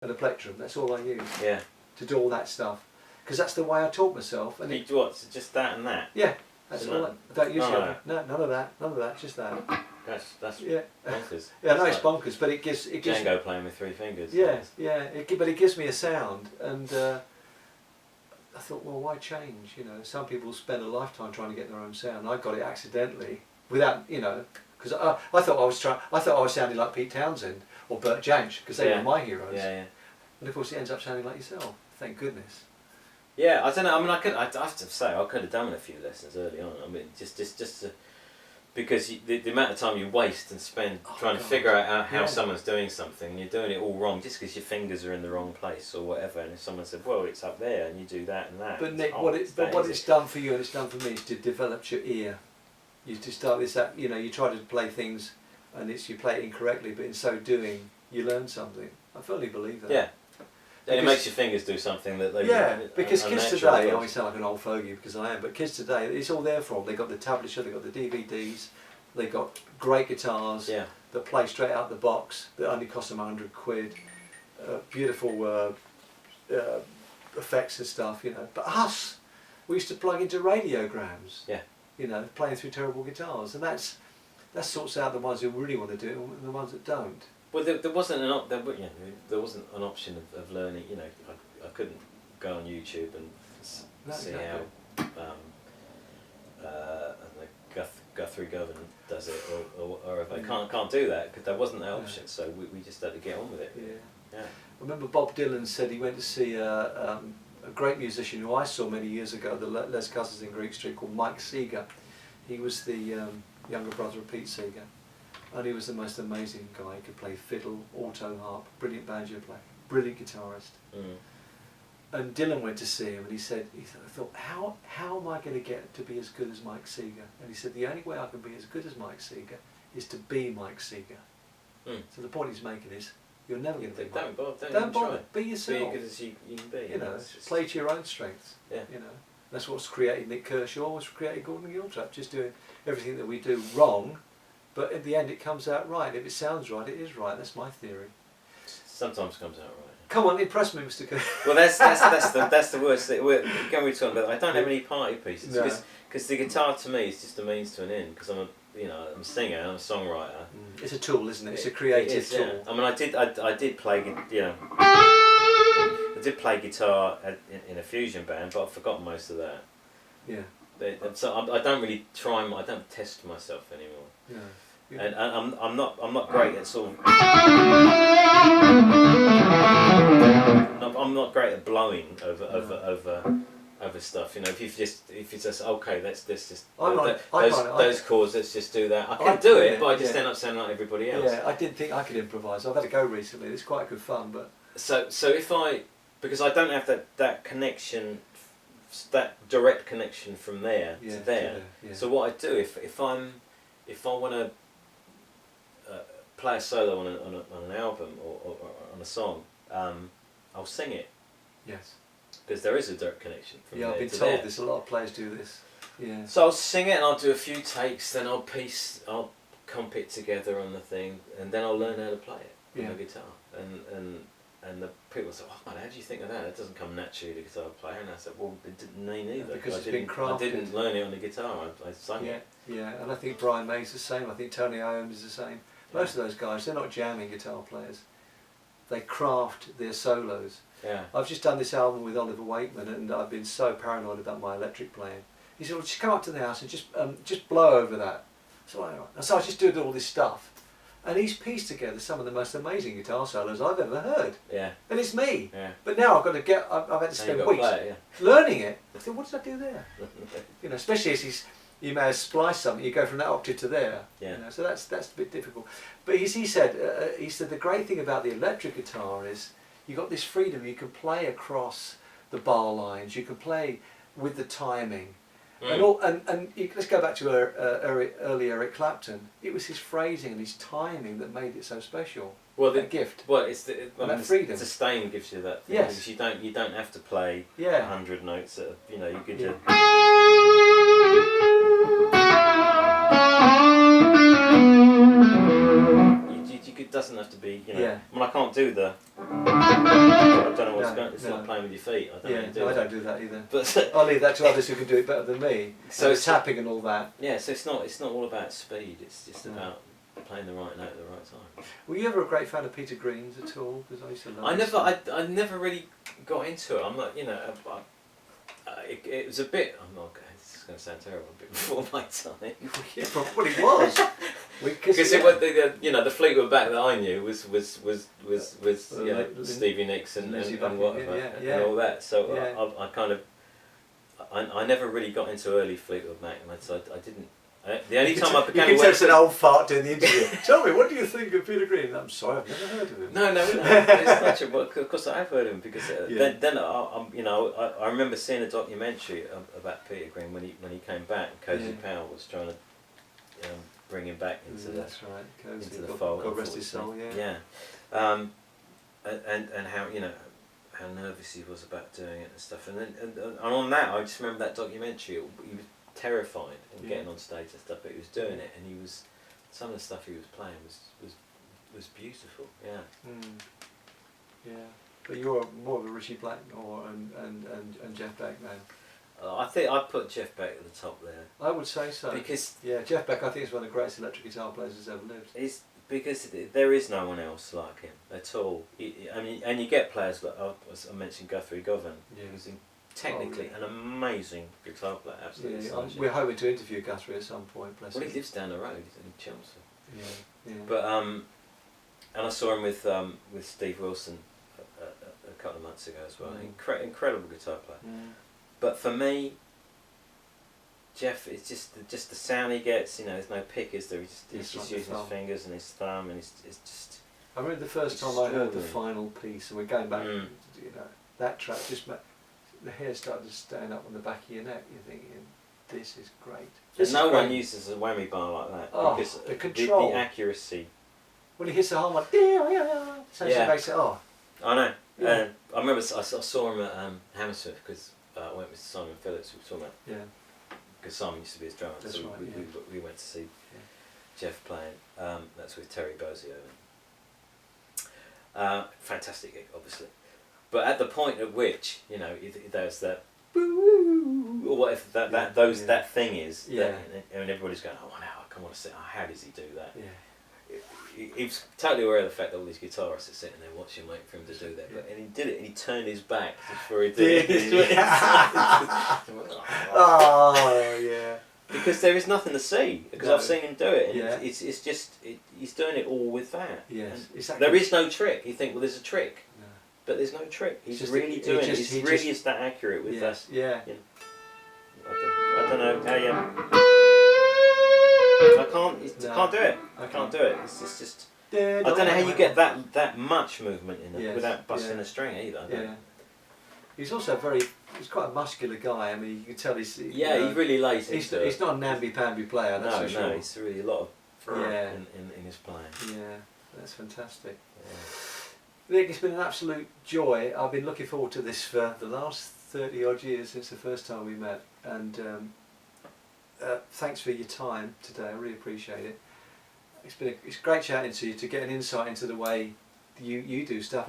and a plectrum. That's all I use. Yeah. To do all that stuff, because that's the way I taught myself. And what? So just that and that. Yeah, that's all. I don't use no. No, none of that. Just that. That's yeah. bonkers. Yeah, no, it's bonkers, but it gives Django playing with 3 fingers. Yeah, yeah. But it gives me a sound, and I thought, well, why change? You know, some people spend a lifetime trying to get their own sound. I got it accidentally, without, you know, because I thought I was sounding like Pete Townsend or Burt Jansch, because they were my heroes. Yeah, yeah. And of course, it ends up sounding like yourself. Thank goodness. Yeah, I don't know. I mean, I have to say, I could have done a few lessons early on. I mean, just to, because the amount of time you waste and spend trying to figure out how someone's doing something, and you're doing it all wrong just because your fingers are in the wrong place or whatever. And if someone said, "Well, it's up there," and you do that and that. But Nick, what it's done for you and it's done for me is to develop your ear. You to start this, you know, you try to play things, and you play it incorrectly, but in so doing, you learn something. I firmly believe that. Yeah. And it makes your fingers do something that they because kids today, I always sound like an old fogey because I am, but kids today, it's all there for them. They've got the tablature, they've got the DVDs, they've got great guitars that play straight out the box that only cost them £100, beautiful effects and stuff, you know. But us, we used to plug into radiograms, you know, playing through terrible guitars, and that sorts out the ones who really want to do it and the ones that don't. Well, there wasn't there wasn't an option of learning. You know, I couldn't go on YouTube and see how Guthrie Govan does it, or if I can't do that because there wasn't that option. So we just had to get on with it. Yeah. I remember Bob Dylan said he went to see a great musician who I saw many years ago, the Les Cousins in Greek Street, called Mike Seeger. He was the younger brother of Pete Seeger. And he was the most amazing guy. He could play fiddle, alto harp, brilliant banjo player, brilliant guitarist. And Dylan went to see him, and he thought, how am I going to get to be as good as Mike Seeger? And he said, the only way I can be as good as Mike Seeger is to be Mike Seeger. So the point he's making is, you're never going to be Mike. Don't bother. Be yourself. Be as good as you can be. You know, play to your own strengths. Yeah. You know, that's what's created Nik Kershaw. What's created Gordon Giltrap. Just doing everything that we do wrong. But at the end it comes out right. If it sounds right, it is right. That's my theory. Sometimes comes out right. Come on, impress me, Mr. Kershaw. Well, that's the worst thing. We're going to talk about. I don't have any party pieces because the guitar to me is just a means to an end. Because I'm a singer, I'm a songwriter. It's a tool, isn't it? It's a creative tool. Yeah. I mean, I did play, I did play guitar in a fusion band, but I've forgotten most of that. Yeah. So I don't really try. I don't test myself anymore. Yeah. And I'm not great at sort of. I'm not great at blowing over stuff. You know, if you just okay, let's just those chords. Let's just do that. I can do it, but I just end up sounding like everybody else. Yeah, I didn't think I could improvise. I've had a go recently. It's quite good fun, but. So because I don't have that connection. That direct connection from there to there. So what I do if I want to play a solo on an album or on a song, I'll sing it. Yes. Because there is a direct connection from there. Yeah, I've been told this. A lot of players do this. Yeah. So I'll sing it and I'll do a few takes. Then I'll comp it together on the thing, and then I'll learn how to play it on the guitar. And the people say, "Oh, man, how do you think of that? It doesn't come naturally to guitar player." And I said, "Well, it didn't me neither. Because it's been crafted. I didn't learn it on the guitar. I sang it." Yeah, and I think Brian May's the same. I think Tony Iommi is the same. Most of those guys, they're not jamming guitar players. They craft their solos. Yeah. I've just done this album with Oliver Wakeman, and I've been so paranoid about my electric playing. He said, "Well, just come up to the house and just blow over that." So I just do all this stuff. And he's pieced together some of the most amazing guitar solos I've ever heard. Yeah. And it's me. Yeah. But now I've got to I've had to spend weeks learning it. I think, what did I do there? You know, especially as you may have spliced something, you go from that octave to there. Yeah. You know, so that's a bit difficult. But he said the great thing about the electric guitar is you got this freedom. You can play across the bar lines. You can play with the timing. Let's go back to early Eric Clapton. It was his phrasing and his timing that made it so special. Well, the gift. Well, it's that freedom. Sustain gives you that. Thing, yes. Because you don't have to play 100 notes. You know, you could just. It doesn't have to be. You know. Yeah. I mean, I can't do the. I don't know what's going. It's like playing with your feet. I don't know how to do I that. don't do that either. But I'll leave that to others who can do it better than me. So it's tapping and all that. Yeah, so it's not all about speed. It's just about playing the right note at the right time. Were you ever a great fan of Peter Green's at all? Because I used to love. I never really got into it. I'm not, it was a bit. I'm not. This is going to sound terrible. A bit before my time. Yeah, probably was. Because the Fleetwood Mac that I knew was Stevie Nicks and whatever and all that. So I kind of I never really got into early Fleetwood Mac, and so I didn't. The only time I became you can tell an old fart doing the interview. Tell me, what do you think of Peter Green? I'm sorry, I've never heard of him. No, it's not true. Well, of course I have heard of him because then I remember seeing a documentary about Peter Green when he came back. Cozy Powell was trying to bring him back into the fold. God rest his soul. Yeah. And how nervous he was about doing it and stuff. And on that, I just remember that documentary. He was terrified and getting on stage and stuff, but he was doing it, and he was some of the stuff he was playing was beautiful. Yeah. Yeah. But you're more of a Ritchie Blackmore and Jeff Beck man. I think I'd put Jeff Beck at the top there. I would say so. Because Jeff Beck I think is one of the greatest electric guitar players who's ever lived. It's because there is no one else like him at all. And you get players like as I mentioned Guthrie Govan, who's technically an amazing guitar player, absolutely. We're hoping to interview Guthrie at some point. Bless him. He lives down the road. He's in Chelmsford. Yeah. But and I saw him with Steve Wilson a couple of months ago as well. Incredible guitar player. But for me, Jeff, it's just the sound he gets. There's no pick, is there? He's just using his fingers and his thumb, and it's just. I remember the first time I heard the final piece, and we're going back. That track just the hair started to stand up on the back of your neck. You're thinking, this is great. And no one uses a whammy bar like that because the control, the accuracy. When he hits the harmonic, so she makes it. I know. And I remember I saw him at Hammersmith because I went with Simon Phillips. We were talking about because Simon used to be his drummer. That's so we went to see Jeff playing. That's with Terry Bozio. Fantastic gig, obviously. But at the point at which there's that or whatever that thing is, and everybody's going, oh, I want to see. How does he do that? He was totally aware of the fact that all these guitarists are sitting there watching, waiting for him to do that. And he did it, and he turned his back before he did it. Because there is nothing to see. Because I've seen him do it, and it's just he's doing it all with that. Yes, exactly. There is no trick. You think, well, there's a trick. But there's no trick. He's really doing it. He really is that accurate with that. Yeah. I don't know how you. I can't do it. I can't do it. It's just. I don't know how you get that much movement in it without busting a string either. He's also he's quite a muscular guy. I mean, you can tell he's. He really lays into it. He's not a namby-pamby player. That's for sure. No, he's really a lot of in his playing. Yeah, that's fantastic. Nick, it's been an absolute joy. I've been looking forward to this for the last 30 odd years since the first time we met, and thanks for your time today. I really appreciate it. It's great chatting to you, to get an insight into the way you do stuff.